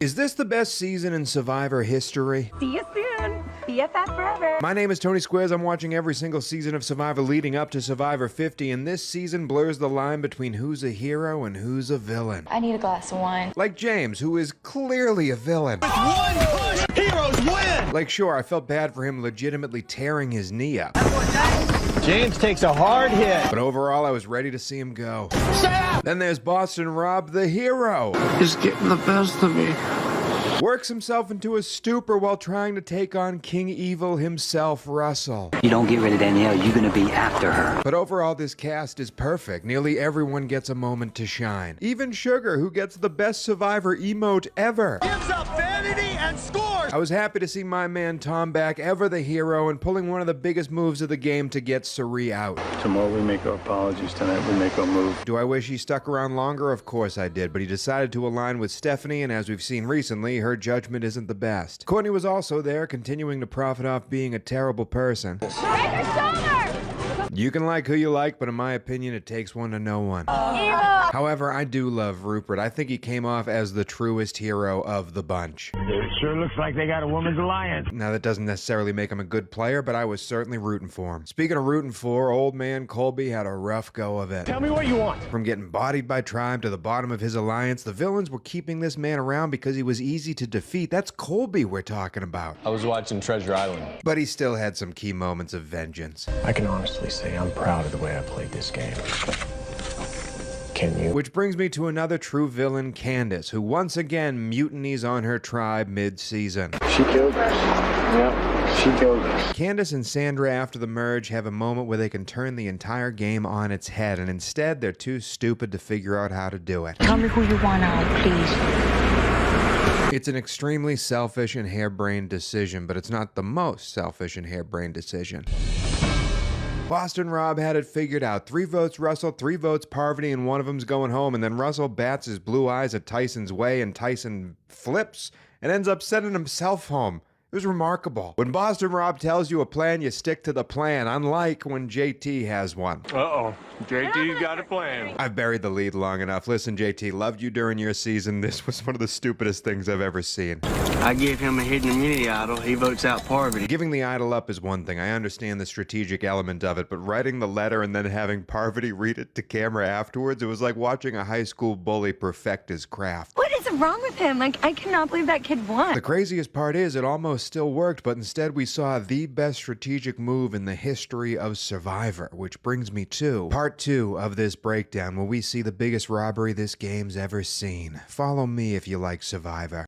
Is this the best season in Survivor history? See you soon. BFF forever. My name is Tony Squares. I'm watching every single season of Survivor leading up to Survivor 50, and this season blurs the line between who's a hero and who's a villain. I need a glass of wine. Like James, who is clearly a villain. With one push, heroes win! Like, sure, I felt bad for him legitimately tearing his knee up. James takes a hard hit. But overall, I was ready to see him go. Then there's Boston Rob, the hero. He's getting the best of me. Works himself into a stupor while trying to take on King Evil himself, Russell. You don't get rid of Danielle, you're gonna be after her. But overall, this cast is perfect. Nearly everyone gets a moment to shine. Even Sugar, who gets the best Survivor emote ever. Gives up vanity and scores! I was happy to see my man Tom back, ever the hero, and pulling one of the biggest moves of the game to get Sari out. Tomorrow we make our apologies, tonight we make our move. Do I wish he stuck around longer? Of course I did, but he decided to align with Stephanie, and as we've seen recently, her judgment isn't the best. Courtney was also there, continuing to profit off being a terrible person. Break your shoulder! You can like who you like, but in my opinion, it takes one to know one. Evil! However, I do love Rupert. I think he came off as the truest hero of the bunch. It sure looks like they got a woman's alliance. Now, that doesn't necessarily make him a good player, but I was certainly rooting for him. Speaking of rooting for, old man Colby had a rough go of it. Tell me what you want. From getting bodied by Tribe to the bottom of his alliance, the villains were keeping this man around because he was easy to defeat. That's Colby we're talking about. I was watching Treasure Island. But he still had some key moments of vengeance. I can honestly say I'm proud of the way I played this game. Can you? Which brings me to another true villain, Candace, who once again mutinies on her tribe mid-season. She killed us. Yep, she killed us. Candace and Sandra, after the merge, have a moment where they can turn the entire game on its head, and instead they're too stupid to figure out how to do it. Tell me who you want out, please. It's an extremely selfish and harebrained decision, but it's not the most selfish and harebrained decision. Boston Rob had it figured out. 3 votes Russell, 3 votes Parvati, and one of them's going home, and then Russell bats his blue eyes at Tyson's way, and Tyson flips and ends up sending himself home. It was remarkable. When Boston Rob tells you a plan, you stick to the plan, unlike when JT has one. Uh-oh. JT's got a plan. I've buried the lead long enough. Listen, JT, loved you during your season. This was one of the stupidest things I've ever seen. I gave him a hidden immunity idol. He votes out Parvati. Giving the idol up is one thing. I understand the strategic element of it, but writing the letter and then having Parvati read it to camera afterwards, it was like watching a high school bully perfect his craft. What is wrong with him? Like, I cannot believe that kid won. The craziest part is it almost still worked, but instead we saw the best strategic move in the history of Survivor, which brings me to part 2 of this breakdown, where we see the biggest robbery this game's ever seen. Follow me if you like Survivor.